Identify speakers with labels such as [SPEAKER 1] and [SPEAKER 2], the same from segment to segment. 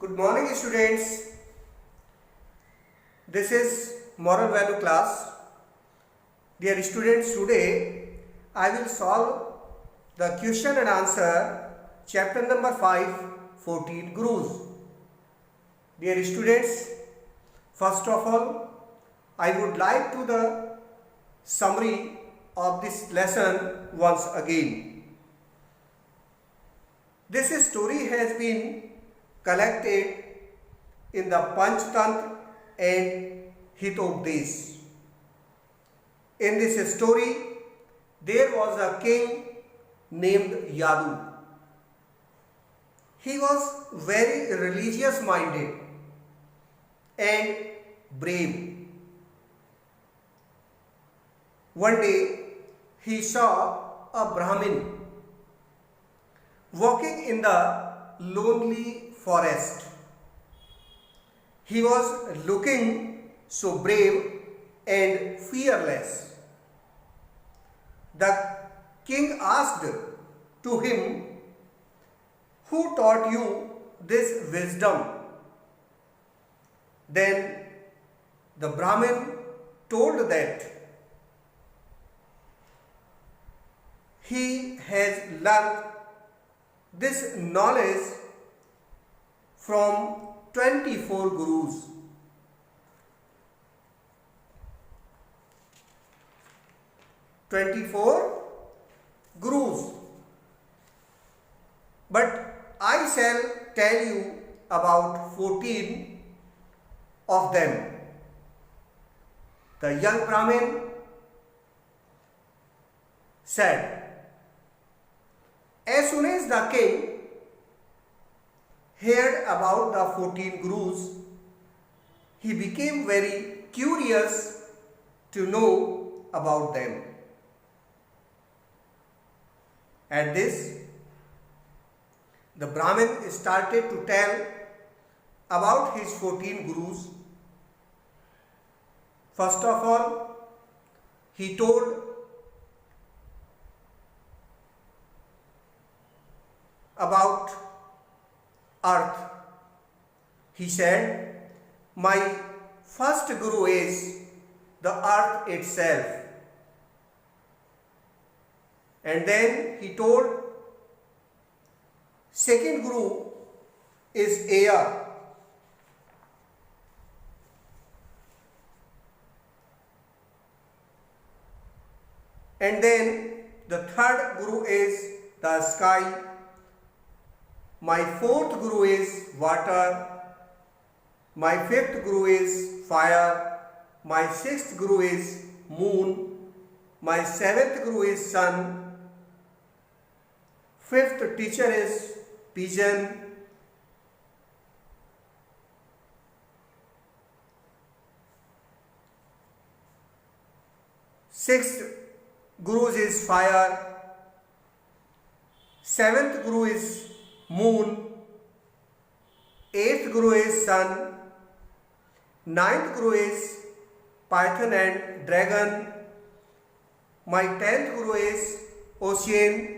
[SPEAKER 1] Good morning, students. This is moral value class. Dear students, today I will solve the question and answer chapter number 5, 14 gurus. Dear students, first of all, I would like to the summary of this lesson once again. This story has been collected in the Panchtantra and Hitopdesh. In this story, there was a king named Yadu. He was very religious minded and brave. One day, he saw a Brahmin walking in the lonely forest. He was looking so brave and fearless. The king asked to him, "Who taught you this wisdom?" Then the Brahmin told that he has learned this knowledge from 24 gurus. 24 gurus. But I shall tell you about 14 of them. The young Brahmin said. As soon as the king heard about the 14 gurus, he became very curious to know about them. At this, the Brahmin started to tell about his 14 gurus. First of all, he told about earth. He said, "My first guru is the earth itself." And then he told, second guru is air. And then the third guru is the sky. My fourth guru is water. My fifth guru is fire. My sixth guru is moon. My seventh guru is sun. Fifth teacher is pigeon. Sixth guru is fire. Seventh guru is moon. Eighth guru is sun. Ninth guru is python and dragon. My 10th guru is ocean.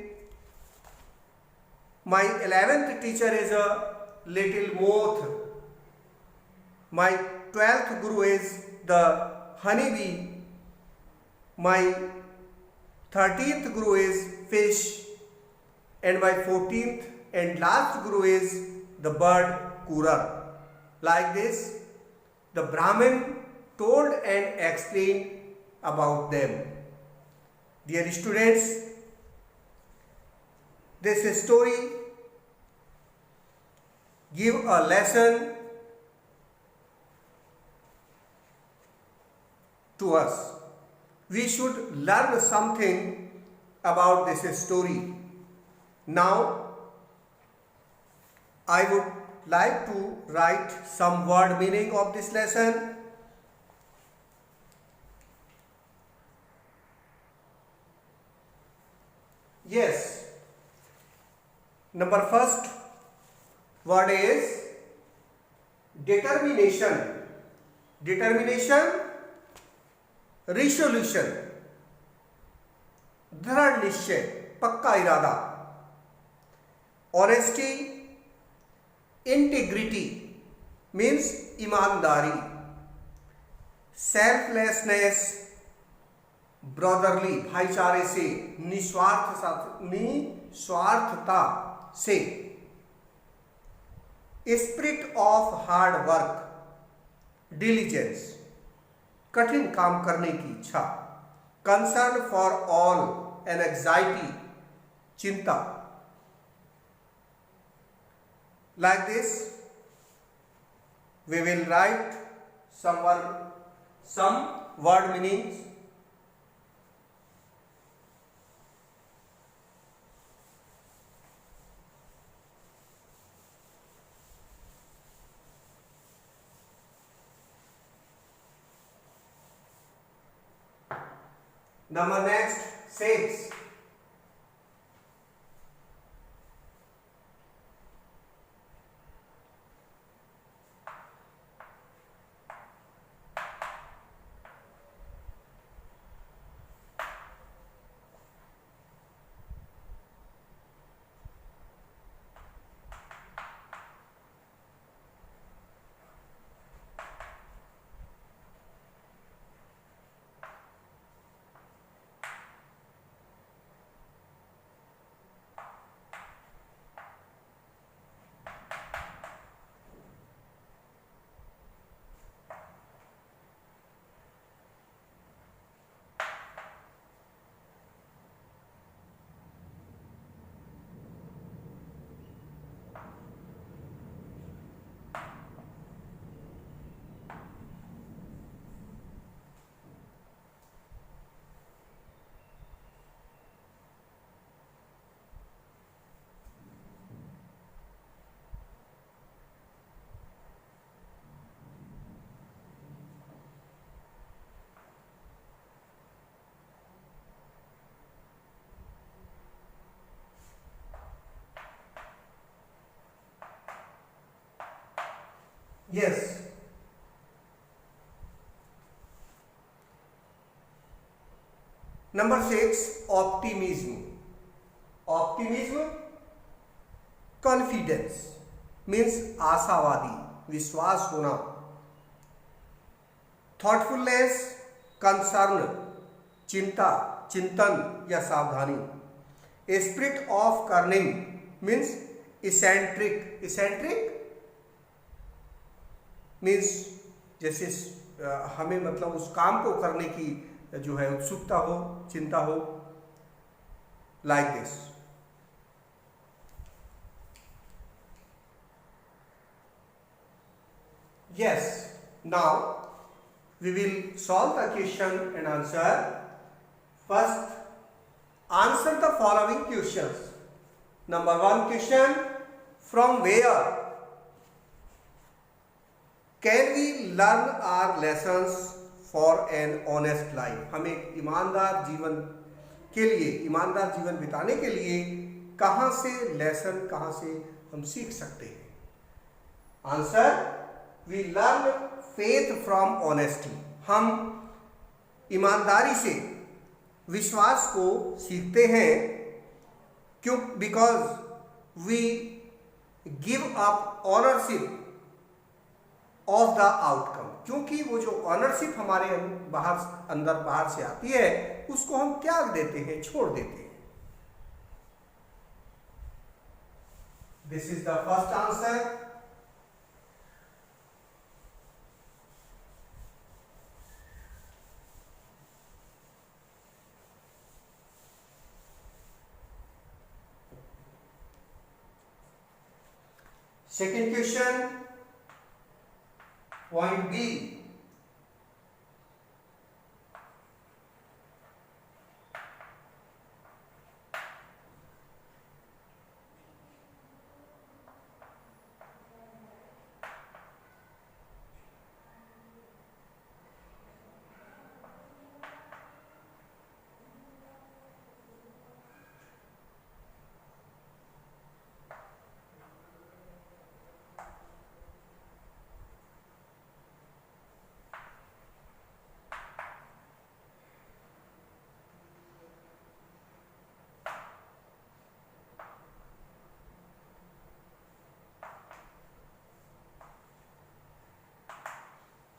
[SPEAKER 1] My 11th teacher is a little moth. My 12th guru is the honeybee. My 13th guru is fish. And my 14th and last guru is the bird Kura. Like this, the Brahmin told and explained about them. Dear students, this story gives a lesson to us. We should learn something about this story. Now, I would like to write some word meaning of this lesson. Yes, number first word is determination. Determination, resolution, दृढ़ निश्चय, पक्का इरादा. Honesty, integrity means ईमानदारी. Selflessness, brotherly, भाईचारे से, निस्वार्थता से. Spirit of hard work, diligence, कठिन काम करने की इच्छा. Concern for all and anxiety, चिंता. Like this we will write some word meanings. Number next, 6. Yes. Number 6, optimism. Optimism, confidence means आशावादी, विश्वास होना. Thoughtfulness, concern, चिंता, चिंतन या सावधानी. Spirit of cunning means eccentric. Eccentric means जैसे हमें मतलब उस काम को करने की जो है उत्सुकता हो, चिंता हो. Like this. Yes, now we will solve the question and answer. First, answer the following questions. Number 1 question, from where can we learn our lessons for an honest life. हम एक ईमानदार जीवन के लिए, ईमानदार जीवन बिताने के लिए कहाँ से लेसन, कहाँ से हम सीख सकते हैं. Answer, we learn faith from honesty. हम ईमानदारी से विश्वास को सीखते हैं. क्यों? Because we give up ownership of the outcome. क्योंकि वो जो ऑनरशिप हमारे अंदर बाहर से आती है उसको हम त्याग देते हैं, छोड़ देते हैं. This is the first answer. Second question, point B.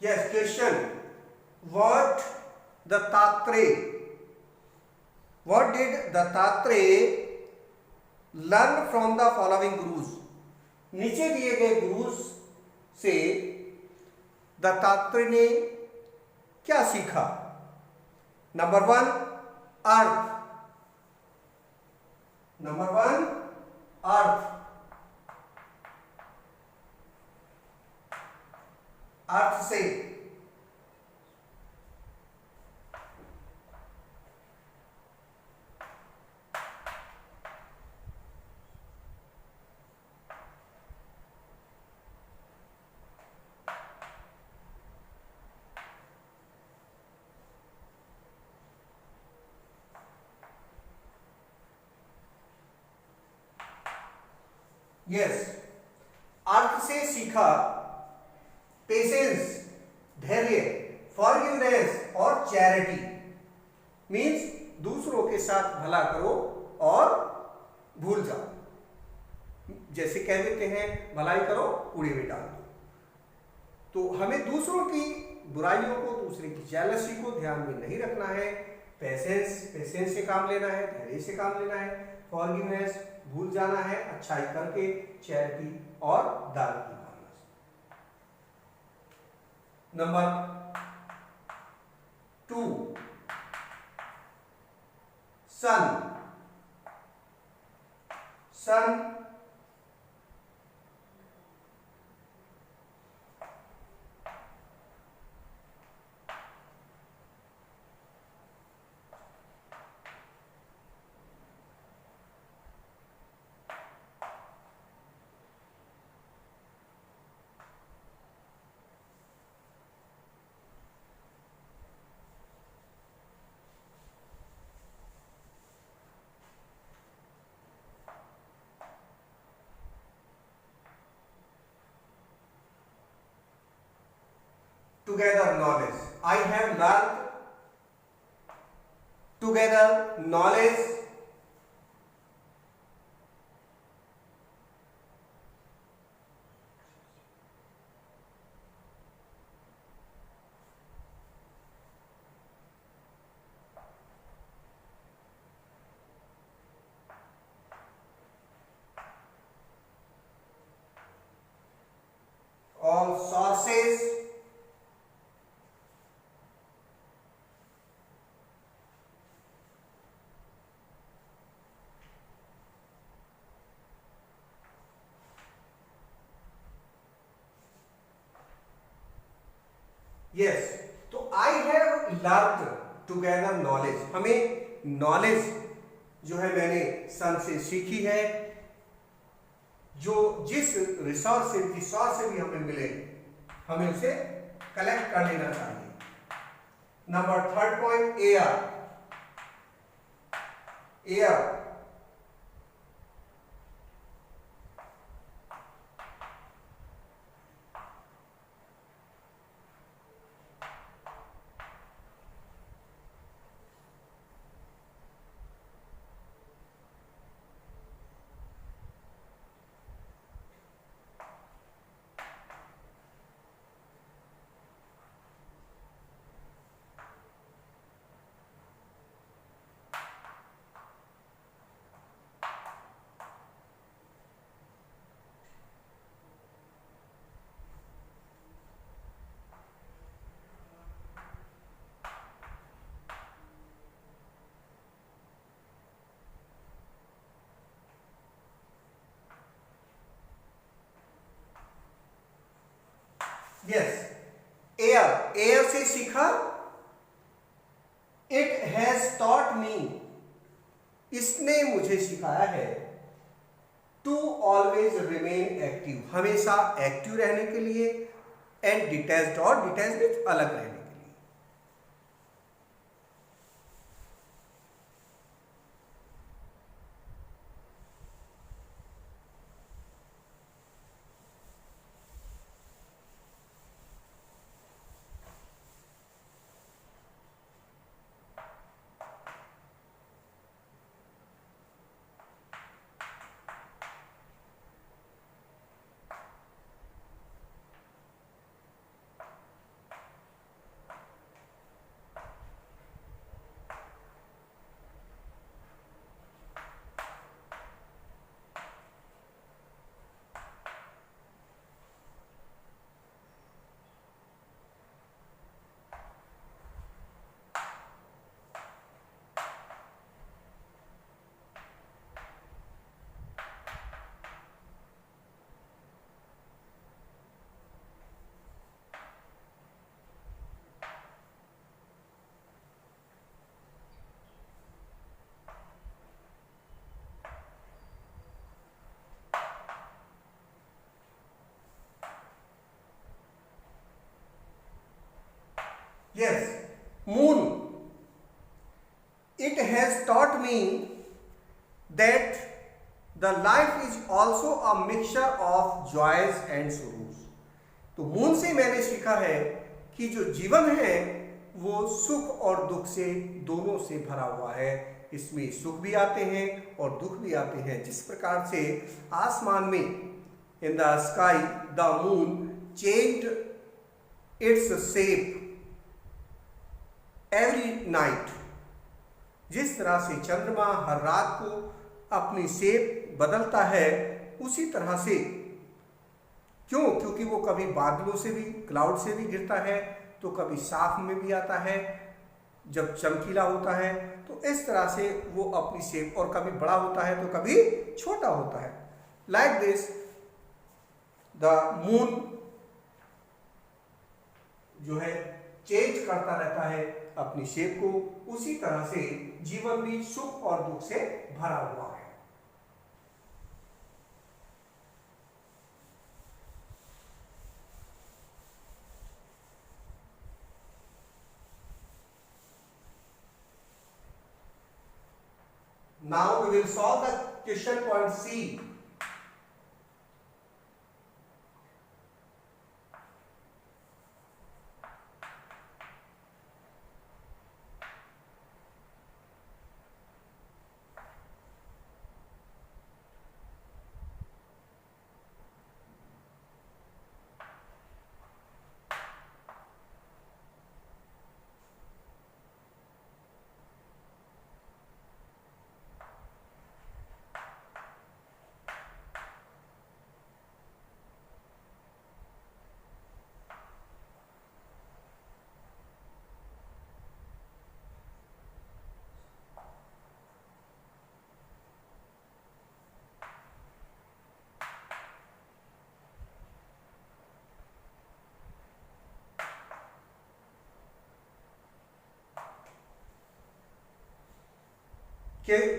[SPEAKER 1] Yes, question. What did Dattatreya learn from the following gurus? नीचे दिए गए गुरुज से दत्तात्रेय ने क्या सीखा? नंबर 1 अर्थ, अर्थ से यस, अर्थ से सीखा पेशेंस, धैर्य, फॉरगिवनेस और चैरिटी। मीन्स दूसरों के साथ भला करो और भूल जाओ। जैसे कह देते हैं भलाई करो कूड़े में डाल दो। तो हमें दूसरों की बुराइयों को, दूसरे की जेलसी को ध्यान में नहीं रखना है। पेशेंस से काम लेना है, धैर्य से काम लेना है, फॉरगिवनेस भूल जाना है, अच्छाई करके, चैरिटी और दान की भावना से। Number 2 sun together knowledge. I have learned together knowledge all sources yes. तो I have learn together knowledge, हमें नॉलेज जो है मैंने सन से सीखी है। जो जिस रिसोर्स से, जिस सोर्स से भी हमें मिले, हमें उसे कलेक्ट कर लेना चाहिए। Number 3 point air yes, air से सीखा। इट हैज टॉट मी, इसने मुझे सिखाया है। टू ऑलवेज रिमेन एक्टिव, हमेशा एक्टिव रहने के लिए। एंड डिटैच्ड, और डिटैच मीन्स अलग रहने के लिए। Yes, moon. It has taught me that the life is also a mixture of joys and sorrows. तो मून से मैंने सीखा है कि जो जीवन है वो सुख और दुख से दोनों से भरा हुआ है। इसमें सुख भी आते हैं और दुख भी आते हैं। जिस प्रकार से आसमान में in the sky the moon changed its shape every night, जिस तरह से चंद्रमा हर रात को अपनी शेप बदलता है, उसी तरह से क्यों? क्योंकि वो कभी बादलों से भी, क्लाउड से भी गिरता है, तो कभी साफ में भी आता है जब चमकीला होता है। तो इस तरह से वो अपनी शेप, और कभी बड़ा होता है तो कभी छोटा होता है। लाइक दिस द मून जो है चेंज करता रहता है अपनी शेप को, उसी तरह से जीवन भी सुख और दुख से भरा हुआ है। Now we will solve the question point C.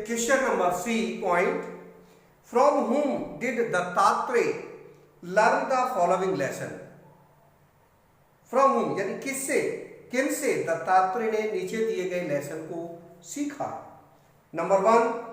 [SPEAKER 1] Question number C point. From whom did Dattatreya learn the following lesson? From whom यानी किससे, किन से दत्तात्रेय ने नीचे दिए गए लेसन को सीखा? Number 1,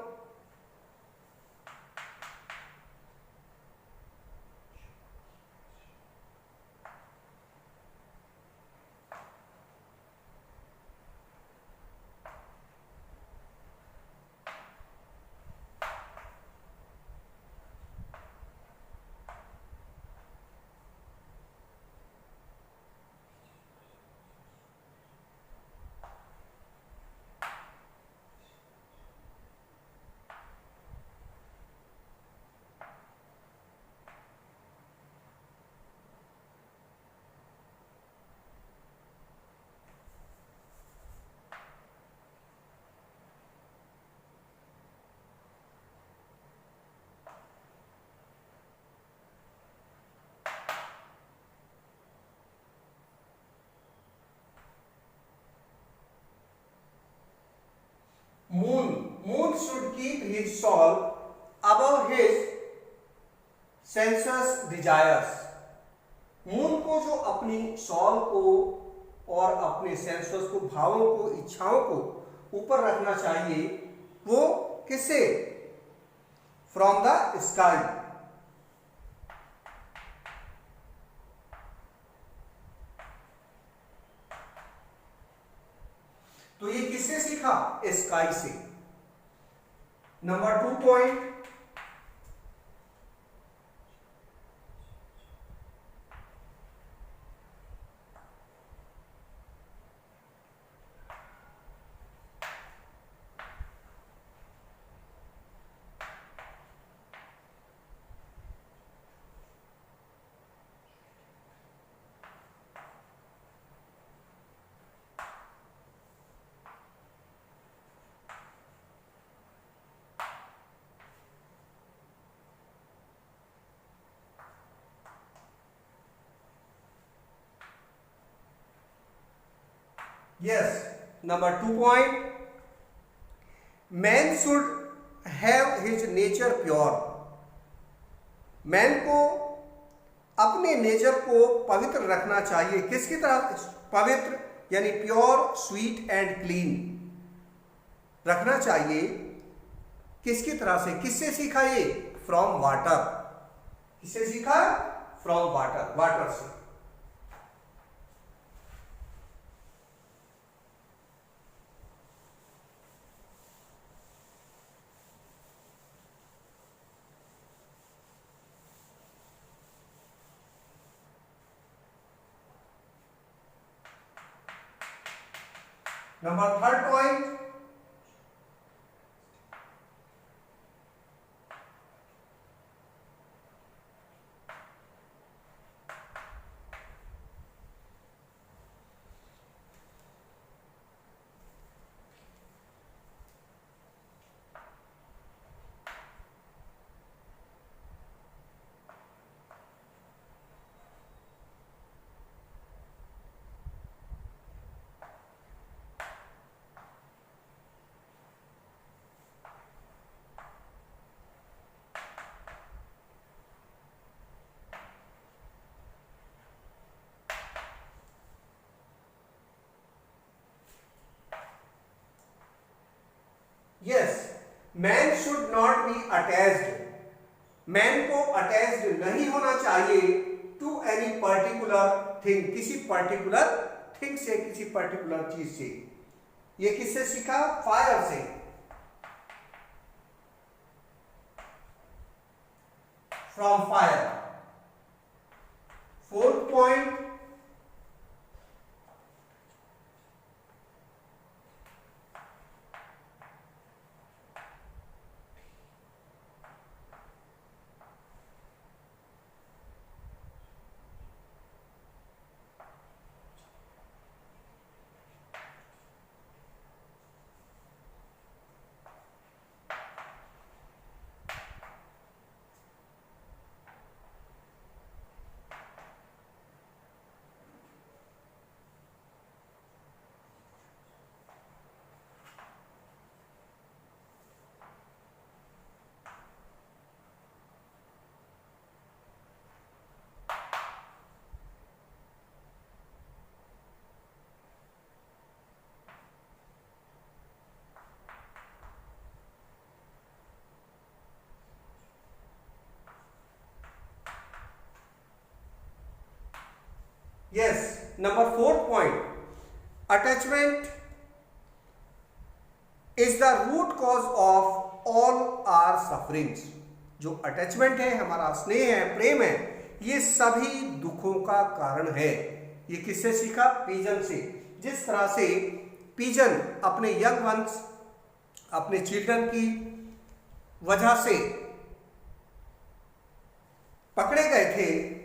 [SPEAKER 1] Moon should keep his soul above his sensuous desires. Moon को जो अपनी सॉल को और अपने सेंसस को, भावों को, इच्छाओं को ऊपर रखना चाहिए। वो किससे? From the sky. तो ये किससे सीखा? स्काई से। Number 2 point, yes, number 2 point, man should have his nature pure. Man को अपने नेचर को पवित्र रखना चाहिए। किसकी तरह पवित्र? यानी प्योर, स्वीट एंड क्लीन रखना चाहिए। किसकी तरह से, किससे सीखा ये? From water. किससे सीखा? फ्रॉम वाटर, वाटर से। Number third point, yes, man should not be attached. Man को अटैच्ड नहीं होना चाहिए टू एनी पर्टिकुलर थिंग, किसी पर्टिकुलर थिंग से, किसी पर्टिकुलर चीज से। ये किससे सीखा? फायर से। From fire. Fourth point, yes, number fourth point, attachment is the root cause of all our sufferings. जो अटैचमेंट है, हमारा स्नेह है, प्रेम है, ये सभी दुखों का कारण है। ये किससे सीखा? पिजन से। जिस तरह से पिजन अपने यंग वंस, अपने चिल्ड्रन की वजह से पकड़े गए थे,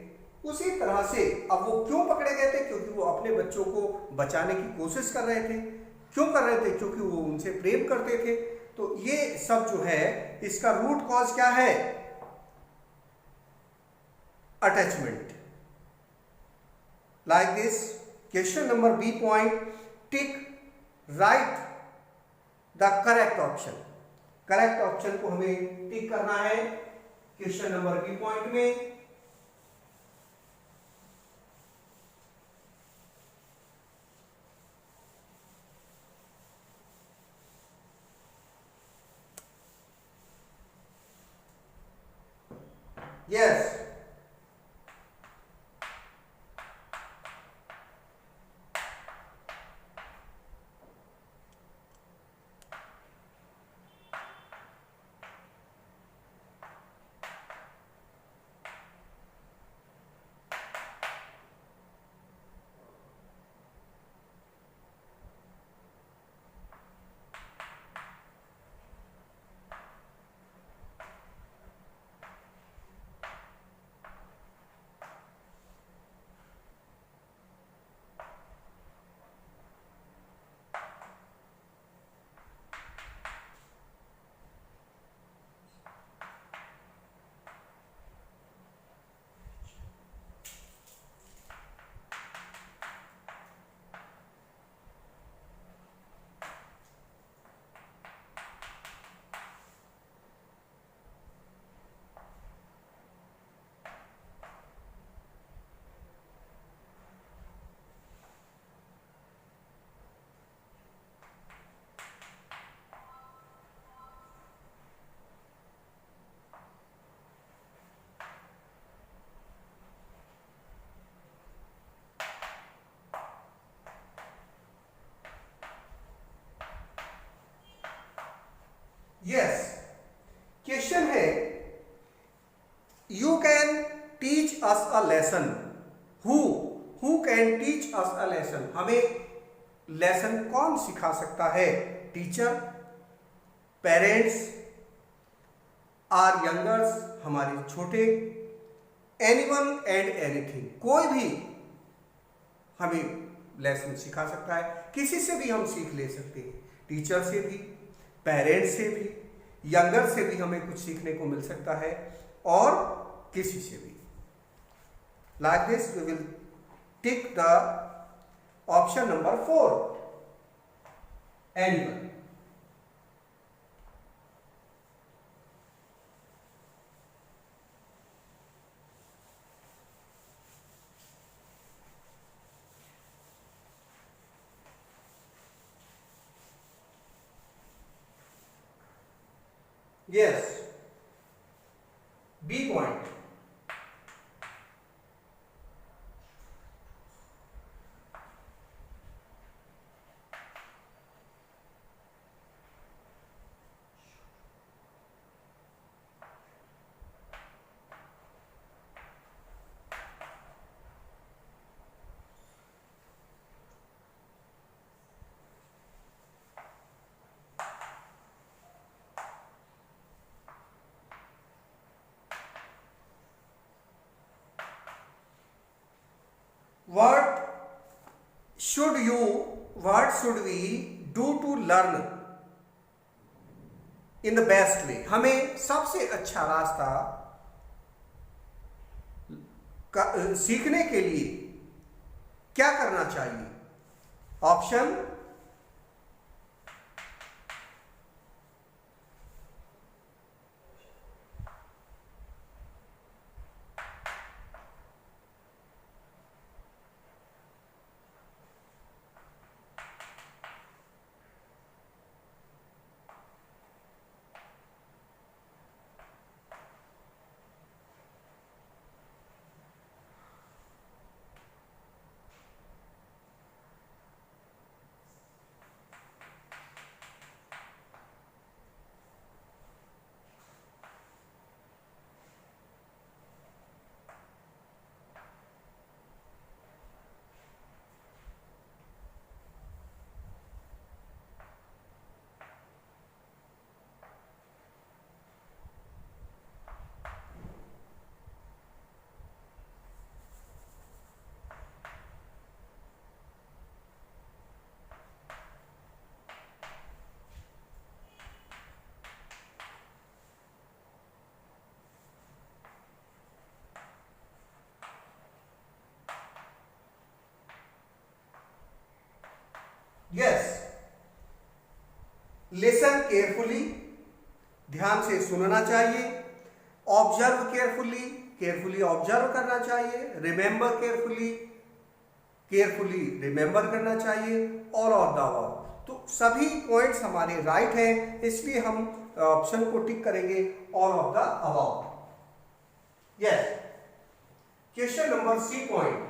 [SPEAKER 1] उसी तरह से अब वो क्यों पकड़े गए थे? क्योंकि वो अपने बच्चों को बचाने की कोशिश कर रहे थे। क्यों कर रहे थे? क्योंकि वो उनसे प्रेम करते थे। तो ये सब जो है, इसका रूट कॉज क्या है? Attachment. Like this, question number B point, tick right the correct option. Correct option को हमें टिक करना है क्वेश्चन नंबर बी पॉइंट में। यस, यस, क्वेश्चन है you can teach us a lesson. Who can teach us a lesson, हमें lesson कौन सिखा सकता है? टीचर, पेरेंट्स, आर यंगर्स, हमारे छोटे, एनीवन एंड एनीथिंग, कोई भी हमें लेसन सिखा सकता है। किसी से भी हम सीख ले सकते हैं, टीचर से भी, पेरेंट्स से भी, यंगर से भी हमें कुछ सीखने को मिल सकता है, और किसी से भी। Like this we will tick the option number 4, animal. Yes, B point. What should we do to learn in the best way? हमें सबसे अच्छा रास्ता सीखने के लिए क्या करना चाहिए? ऑप्शन यस, लिसन केयरफुली, ध्यान से सुनना चाहिए। ऑब्जर्व केयरफुली, केयरफुली ऑब्जर्व करना चाहिए। रिमेंबर केयरफुली, केयरफुली रिमेंबर करना चाहिए। ऑल ऑफ द अबव, तो सभी पॉइंट्स हमारे राइट हैं, इसलिए हम ऑप्शन को टिक करेंगे, all of the above. Yes, question number C point.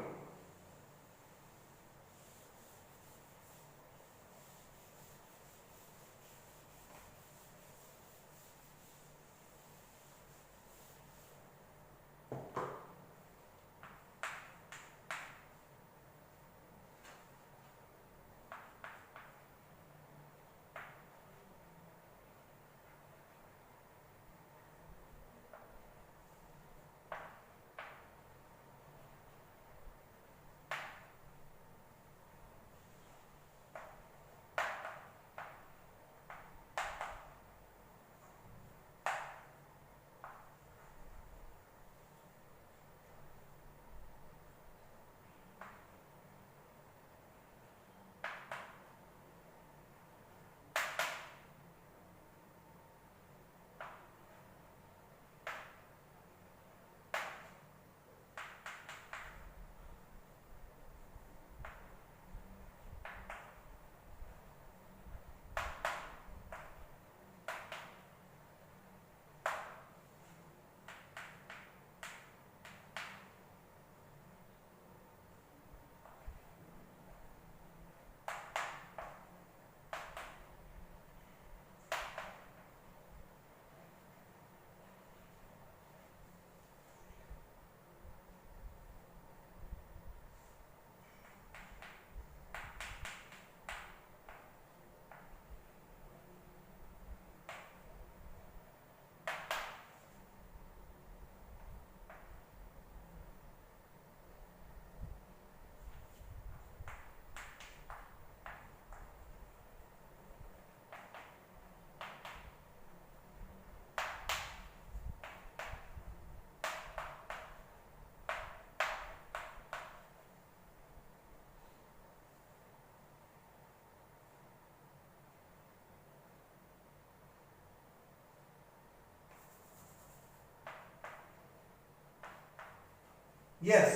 [SPEAKER 1] Yes,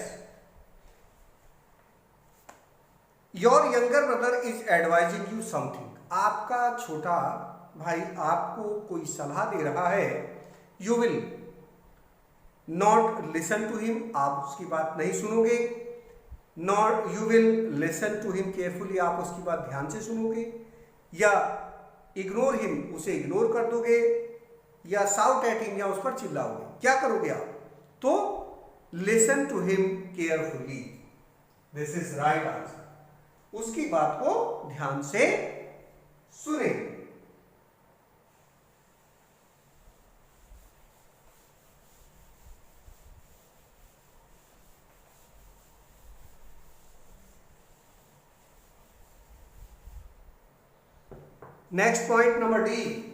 [SPEAKER 1] your younger brother is advising you something. आपका छोटा भाई आपको कोई सलाह दे रहा है. You will not listen to him, आप उसकी बात नहीं सुनोगे. Not you will listen to him carefully, आप उसकी बात ध्यान से सुनोगे. या इग्नोर हिम, उसे इग्नोर कर दोगे. या साउट एट हिम, या उस पर चिल्लाओगे. क्या करोगे आप? तो listen to him carefully, this is right answer. उसकी बात को ध्यान से सुने. Next point number D.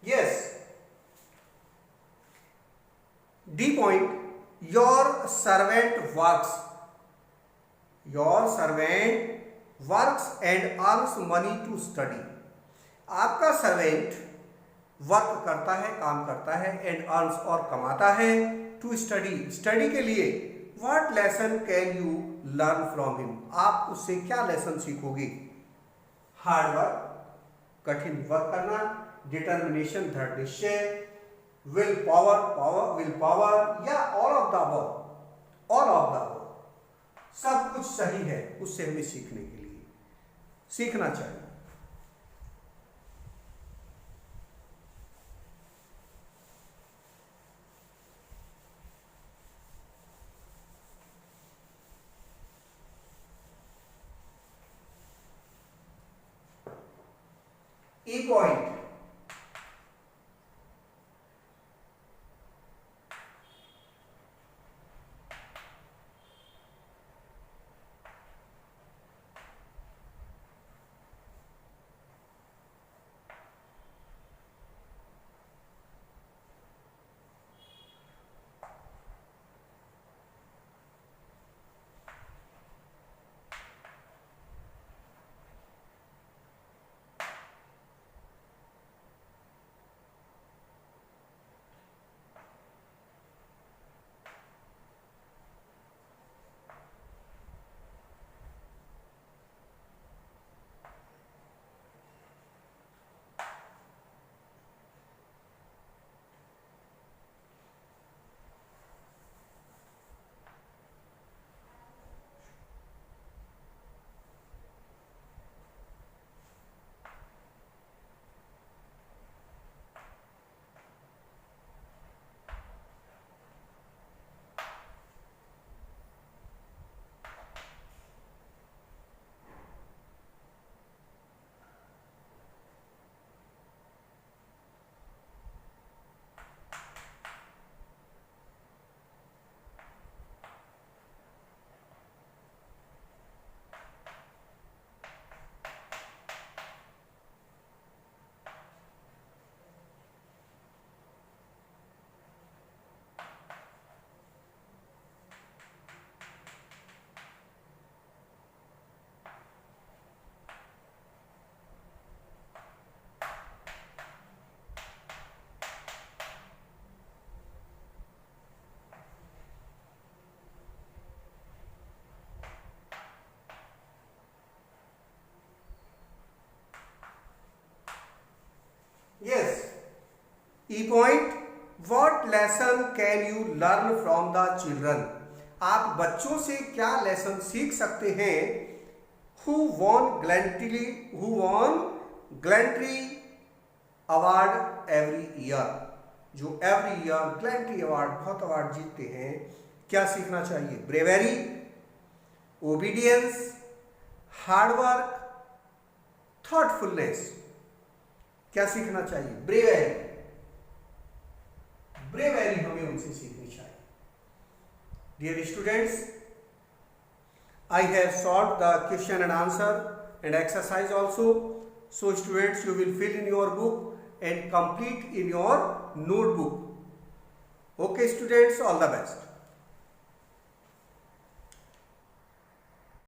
[SPEAKER 1] Yes. D point. Your servant works. Your servant works and earns money to study. आपका सर्वेंट वर्क करता है, काम करता है, एंड अर्न्स और कमाता है, टू स्टडी, स्टडी के लिए. What lesson can you learn from him, आप उससे क्या लेसन सीखोगे? हार्ड वर्क, कठिन वर्क करना. डिटर्मिनेशन, दृढ़ निश्चय. विल पावर, या all of the above. All of the above, सब कुछ सही है उससे हमें सीखने के लिए, सीखना चाहिए. E point. E point, what lesson can you learn from the children, आप बच्चों से क्या लेसन सीख सकते हैं। Who won gallantry award every year, जो एवरी ईयर ग्लैंट्री अवार्ड, बहुत अवार्ड जीतते हैं, क्या सीखना चाहिए। ब्रेवेरी, ओबीडियंस, हार्डवर्क, थॉटफुलनेस, क्या सीखना चाहिए। ब्रेवेरी, ब्रेवेरी हमें उनसे सीखनी चाहिए। Dear students, I have solved the question and answer and exercise also. So students, you will fill in your book and complete in your notebook. Okay students, all the best.